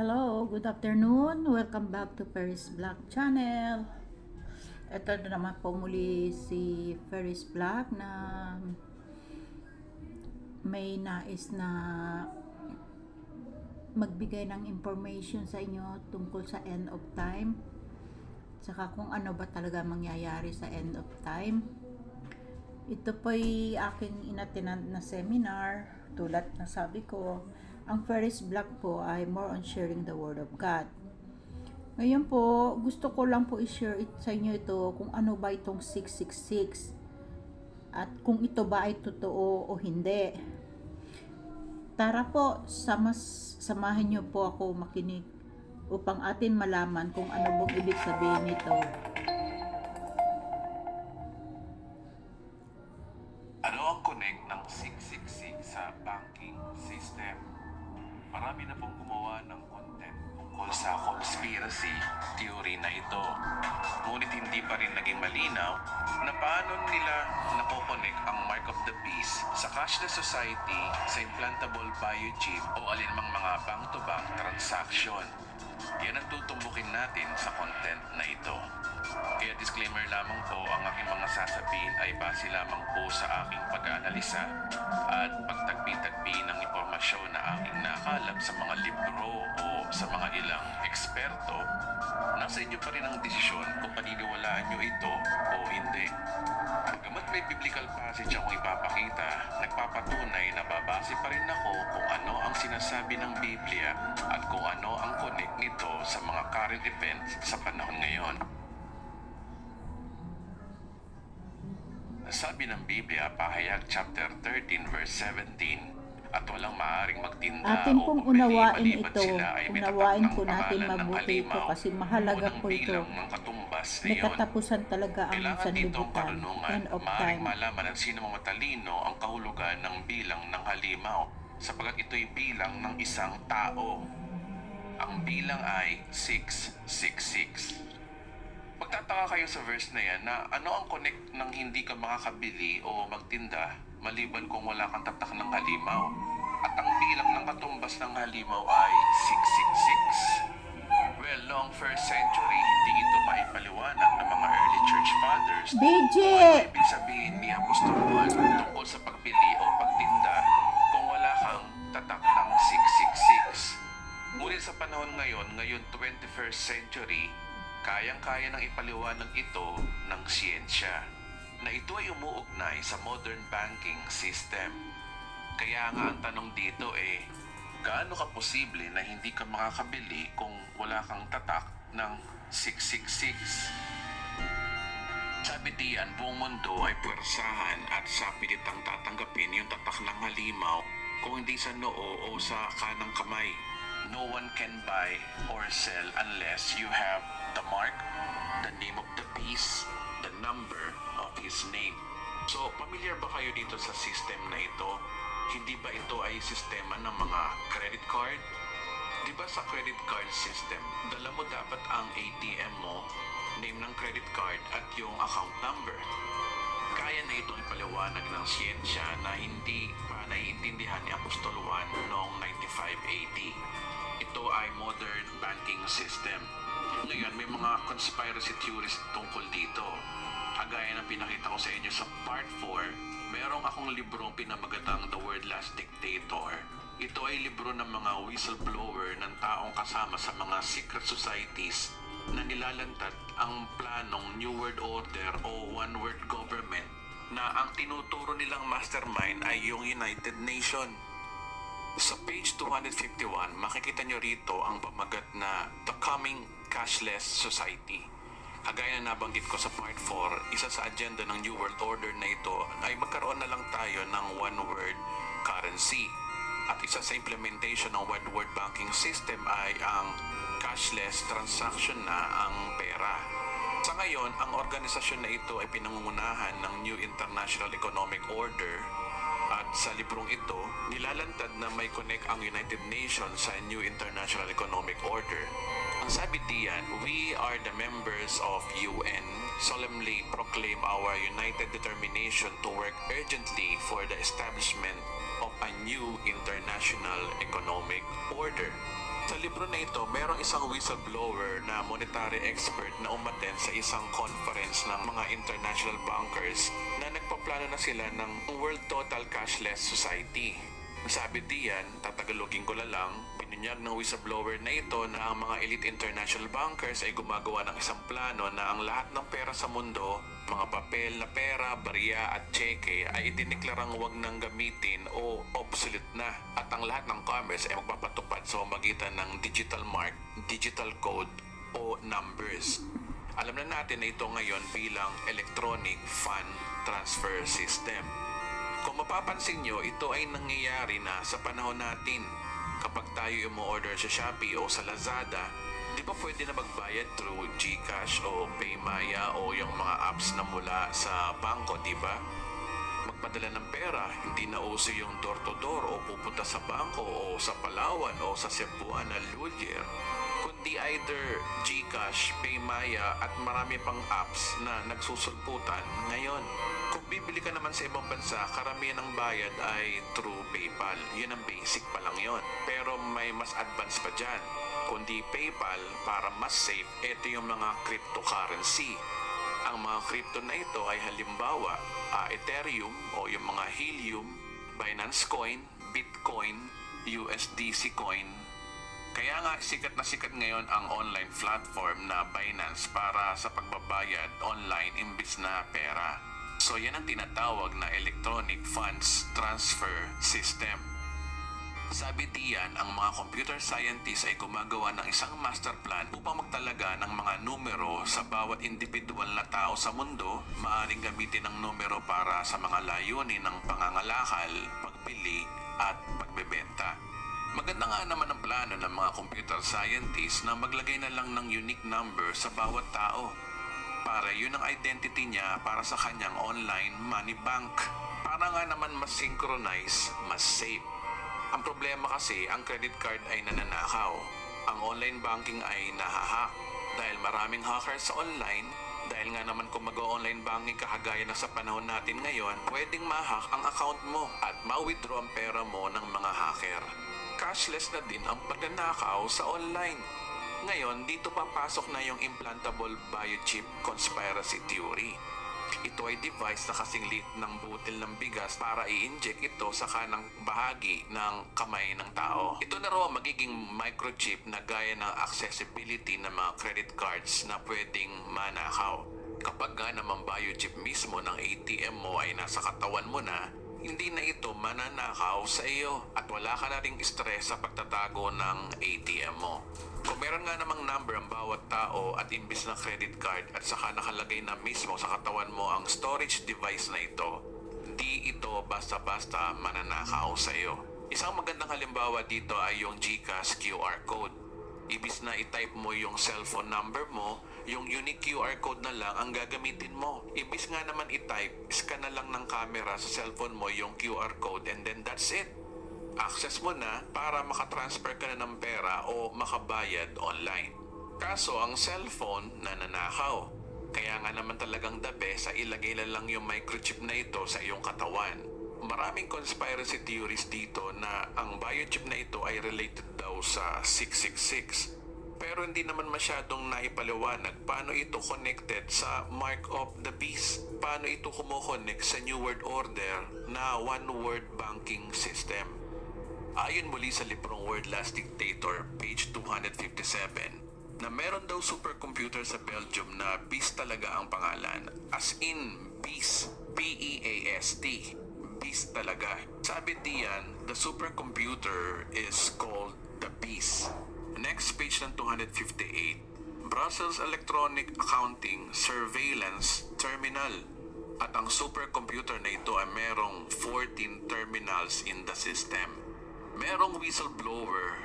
Hello, good afternoon. Welcome back to Ferris Vlog channel. Ito na naman po muli si Ferris Vlog na may nais na magbigay ng information sa inyo tungkol sa end of time. Saka kung ano ba talaga mangyayari sa end of time. Ito po'y aking inatinan na seminar. Tulad na sabi ko, ang Ferris Vlog po ay more on sharing the Word of God. Ngayon po, gusto ko lang po i-share sa inyo ito kung ano ba itong 666 at kung ito ba ay totoo o hindi. Tara po, samahan niyo po ako makinig upang atin malaman kung ano bang ibig sabihin nito. Ano ang connect ng 666 sa banking system? Marami na pong gumawa ng content tungkol sa conspiracy theory na ito. Ngunit hindi pa rin naging malinaw na paano nila nakokonek ang Mark of the Beast sa cashless society, sa implantable biochip o alinmang mga bank-to-bank transaction. Yan ang tutumbukin natin sa content na ito. Kaya disclaimer lamang po, ang aking mga sasabihin ay base lamang po sa aking pag-aanalisa at pagtagpi-tagpi ng impormasyon na aking nakalap sa mga libro o sa mga ilang eksperto. Nasa inyo pa rin ang desisyon kung paniniwalaan nyo ito o hindi. Bagamat may biblical passage akong ipapakita, nagpapatunay na babase pa rin ako kung ano ang sinasabi ng Biblia at kung ano ang connect nito sa mga current events sa panahon ngayon. Sabi ng Biblia, Pahayag chapter 13 verse 17, at walang maaaring magtinda Atin o pong bumili unawain maliban ito, sila ay may tatak unawain ng po natin pangalan ng mabuti ito halimaw, kasi mahalaga unang po ito. bilang ng katumbas na May iyon. katapusan talaga ang Kailangan ditong sanlibutan, karunungan, end of maaaring time. malaman ng sino mang matalino ang kahulugan ng bilang ng halimaw, sapagkat ito'y bilang ng isang tao. Ang bilang ay 666. Magtataka kayo sa verse na yan na ano ang connect ng hindi ka makakabili o magtinda maliban kung wala kang tatak ng halimaw. At ang bilang ng katumbas ng halimaw ay 666. Well, noong first century, hindi ito maipaliwanag ng mga early church fathers. BJ! Kung ano ibig sabihin ni Apostol Juan tungkol sa pagbili o pagtinda kung wala kang tatak ng 666. Ngunit sa panahon ngayon 21st century, kayang-kaya ng ipaliwanag ito ng siyensya na ito ay umuugnay sa modern banking system. Kaya nga ang tanong dito gaano ka posible na hindi ka makakabili kung wala kang tatak ng 666? Sabi diyan, buong mundo ay puwersahan at sa pilitang tatanggapin yung tatak ng halimaw kung hindi sa noo o sa kanang kamay. No one can buy or sell unless you have the mark, the name of the beast, the number of his name. So, familiar ba kayo dito sa system na ito? Hindi ba ito ay sistema ng mga credit card? Di ba sa credit card system, dala mo dapat ang ATM mo, name ng credit card at yung account number. Kaya na itong ipaliwanag ng siyensya na hindi pa naiintindihan ni Apostol Juan noong 95 AD. Ito ay modern banking system. Ngayon, may mga conspiracy theories tungkol dito. Kagaya ng pinakita ko sa inyo sa part 4, merong akong librong pinamagatang The World Last Dictator. Ito ay libro ng mga whistleblower ng taong kasama sa mga secret societies na nilalantad ang planong New World Order o One World Government na ang tinuturo nilang mastermind ay yung United Nations. Sa page 251, makikita nyo rito ang pamagat na The Coming Cashless Society. Kagaya na nabanggit ko sa part 4, isa sa agenda ng New World Order na ito ay magkaroon na lang tayo ng one world currency. At isa sa implementation ng one world banking system ay ang cashless transaction na ang pera. Sa ngayon, ang organisasyon na ito ay pinangungunahan ng New International Economic Order. At sa librong ito, nilalantad na may connect ang United Nations sa New International Economic Order. Ang sabi diyan, we are the members of UN, solemnly proclaim our united determination to work urgently for the establishment of a new international economic order. Sa libro na ito, merong isang whistleblower na monetary expert na umattend sa isang conference ng mga international bankers na nagpaplano na sila ng World Total Cashless Society. Sabi diyan, tatagalogin ko lang, binunyag ng whistleblower na ito na ang mga elite international bankers ay gumagawa ng isang plano na ang lahat ng pera sa mundo, mga papel na pera, barya at cheque ay idineklarang huwag nang gamitin o obsolete na at ang lahat ng commerce ay magpapatupad sa magitan ng digital mark, digital code o numbers. Alam na natin na ito ngayon bilang electronic fund transfer system. Kung mapapansin nyo, ito ay nangyayari na sa panahon natin. Kapag tayo umu-order sa Shopee o sa Lazada, di ba pwede na magbayad through GCash o Paymaya o yung mga apps na mula sa bangko, di ba? Magpadala ng pera, hindi na uso yung door-to-door o pupunta sa bangko o sa Palawan o sa Cebuana, Lulier, kundi either GCash, Paymaya at marami pang apps na nagsusulputan ngayon. Kung bibili ka naman sa ibang bansa, karamihan ng bayad ay through PayPal. Yun ang basic pa lang yun. Pero may mas advanced pa dyan. Kundi PayPal, para mas safe, ito yung mga cryptocurrency. Ang mga crypto na ito ay halimbawa, Ethereum o yung mga Helium, Binance Coin, Bitcoin, USDC Coin. Kaya nga sikat na sikat ngayon ang online platform na Binance para sa pagbabayad online imbis na pera. So yan ang tinatawag na electronic funds transfer system. Sabi diyan, ang mga computer scientists ay gumagawa ng isang master plan upang magtalaga ng mga numero sa bawat individual na tao sa mundo. Maaring gamitin ang numero para sa mga layunin ng pangangalakal, pagbili at pagbebenta. Maganda nga naman ang plano ng mga computer scientists na maglagay na lang ng unique number sa bawat tao. Para yun ang identity niya para sa kanyang online money bank. Para nga naman mas synchronize, mas safe. Ang problema kasi, ang credit card ay nananakaw. Ang online banking ay nahahack. Dahil maraming hackers sa online, dahil nga naman kung mag-online banking kahagaya na sa panahon natin ngayon, pwedeng ma-hack ang account mo at ma-withdraw ang pera mo ng mga hacker. Cashless na din ang pagnanakaw sa online. Ngayon, dito papasok na yung implantable biochip conspiracy theory. Ito ay device na kasing liit ng butil ng bigas para i-inject ito sa kanang bahagi ng kamay ng tao. Ito na raw magiging microchip na gaya ng accessibility ng mga credit cards na pwedeng manakaw. Kapag nga naman biochip mismo ng ATM mo ay nasa katawan mo na, hindi na ito mananakaw sa iyo at wala ka na ring stress sa pagtatago ng ATM mo. Kung meron nga namang number ang bawat tao at imbis na credit card at saka nakalagay na mismo sa katawan mo ang storage device na ito, di ito basta-basta mananakaw sa iyo. Isang magandang halimbawa dito ay yung GCash QR code. Ibis na i-type mo yung cellphone number mo, yung unique QR code na lang ang gagamitin mo. Ibis nga naman i-type, scan na lang ng camera sa cellphone mo yung QR code and then that's it. Access mo na para makatransfer ka na ng pera o makabayad online. Kaso ang cellphone nananakaw. Kaya nga naman talagang the best sa ilagay na lang yung microchip na ito sa iyong katawan. Maraming conspiracy theories dito na ang biochip na ito ay related daw sa 666. Pero hindi naman masyadong naipaliwanag paano ito connected sa Mark of the Beast. Paano ito kumokonek sa New World Order na one-word banking system. Ayon muli sa librong Word Last Dictator, page 257, na meron daw supercomputer sa Belgium na Beast talaga ang pangalan. As in, Beast. P-E-A-S-T. Beast talaga. Sabi diyan, the supercomputer is called the Beast. Next page ng 258, Brussels Electronic Accounting Surveillance Terminal. At ang supercomputer na ito ay merong 14 terminals in the system. Merong whistleblower,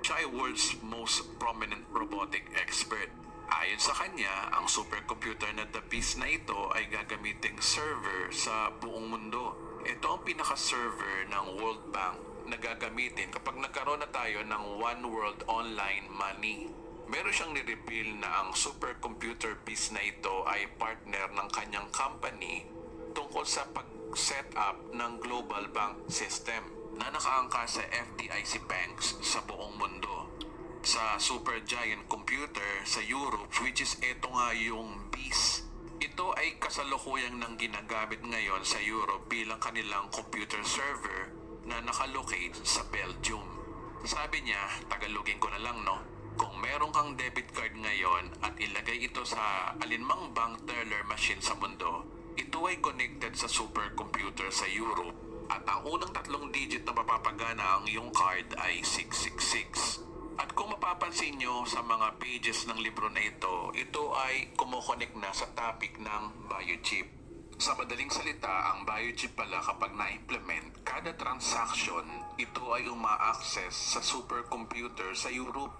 siya ay world's most prominent robotic expert. Ayon sa kanya, ang supercomputer na The Beast na ito ay gagamiting server sa buong mundo. Ito ang pinaka-server ng World Bank na gagamitin kapag nagkaroon na tayo ng One World Online Money. Meron siyang nireveal na ang supercomputer Beast na ito ay partner ng kanyang company tungkol sa pag-set up ng global bank system na nakaangka sa FDIC banks sa buong mundo. sa supergiant computer sa Europe, which is ito nga yung BIS. Ito ay kasalukuyang nang ginagamit ngayon sa Europe bilang kanilang computer server na nakalocate sa Belgium. Sabi niya, tagalogin ko na lang no, kung meron kang debit card ngayon at ilagay ito sa alinmang bank teller machine sa mundo, ito ay connected sa supercomputer sa Europe at ang unang 3 digit na mapapagana ang iyong card ay 666. At kung mapapansin nyo sa mga pages ng libro na ito ay kumukonek na sa topic ng biochip. Sa madaling salita, ang biochip pala kapag na-implement, kada transaction, ito ay uma-access sa supercomputer sa Europe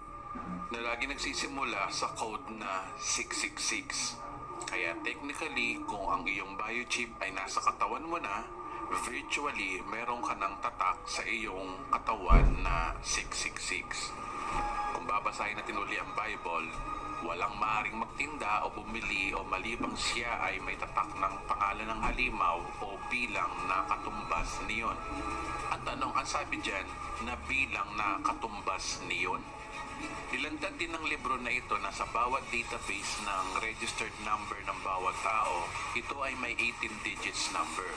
na lagi nagsisimula sa code na 666. Kaya technically, kung ang iyong biochip ay nasa katawan mo na, virtually meron ka ng tatak sa iyong katawan na 666. Kung babasahin natin uli ang Bible, walang maaaring magtinda o bumili o malibang siya ay may tatak ng pangalan ng halimaw o bilang na katumbas niyon. At anong ang sabi dyan na bilang na katumbas niyon? Ilandan din ng libro na ito na sa bawat database ng registered number ng bawat tao, ito ay may 18 digits number.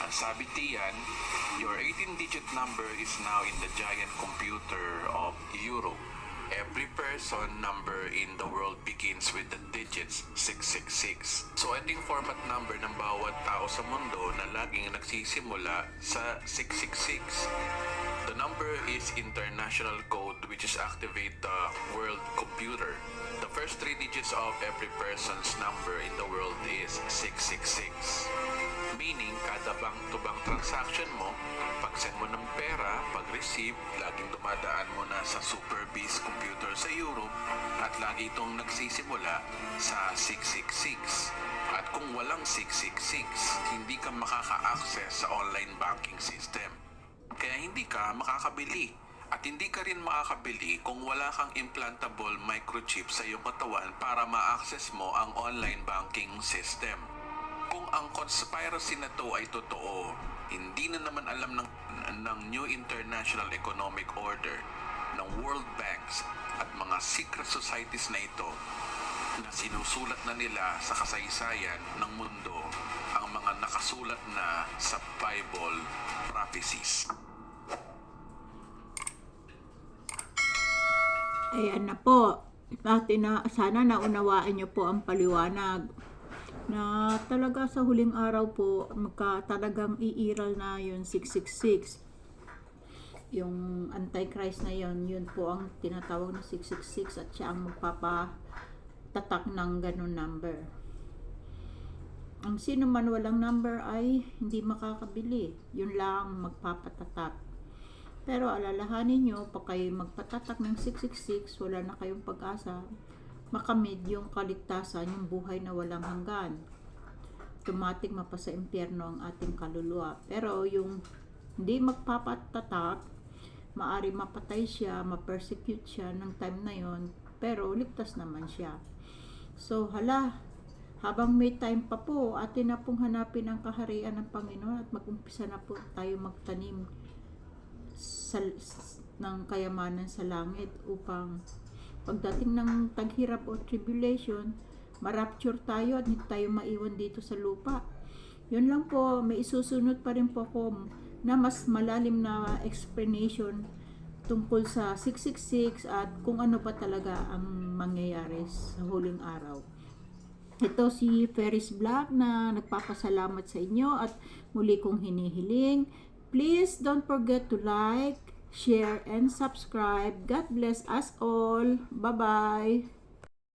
Ang sabi diyan, your 18-digit number is now in the giant computer of Europe. Every person number in the world begins with the digits 666. So ito yung format number ng bawat tao sa mundo na laging nagsisimula sa 666. The number is international code which is activate the world computer. The first 3 digits of every person's number in the world is 666. Meaning, kada bank-to-bank transaction mo, pag-send mo ng pera, pag-receive, laging dumadaan mo na sa SuperBiz computer sa Europe at lagi itong nagsisimula sa 666. At kung walang 666, hindi ka makaka-access sa online banking system. Kaya hindi ka makakabili. At hindi ka rin makakabili kung wala kang implantable microchip sa iyong katawan para ma-access mo ang online banking system. Kung ang conspiracy na to ay totoo, hindi na naman alam ng New International Economic Order, ng World Banks at mga secret societies na ito na sinusulat na nila sa kasaysayan ng mundo ang mga nakasulat na sa Bible prophecies. Ayan na po. Sana naunawaan niyo po ang paliwanag na talaga sa huling araw po talagang iiral na yung 666. Yung Antichrist na yun po ang tinatawag na 666 at siya ang magpapatatak ng ganun number. Ang sino man walang number ay hindi makakabili. Yun lang magpapatatak. Pero alalahanin nyo, pag kayo magpatatak ng 666, wala na kayong pag-asa makamit yung kaligtasan, yung buhay na walang hanggan. Automatic mapasa impyerno ang ating kaluluwa. Pero yung hindi magpapatatak, maari mapatay siya, ma-persecute siya ng time na yon, pero ligtas naman siya. So habang may time pa po, atin na pong hanapin ang kaharian ng Panginoon at mag-umpisa na po tayo magtanim ng kayamanan sa langit upang pagdating ng taghirap o tribulation, ma-rapture tayo at hindi tayo maiwan dito sa lupa. Yun lang po, may isusunod pa rin po ako na mas malalim na explanation tungkol sa 666 at kung ano pa talaga ang mangyayari sa huling araw. Ito si Ferris Black na nagpapasalamat sa inyo at muli kong hinihiling, please don't forget to like, share, and subscribe. God bless us all. Bye-bye.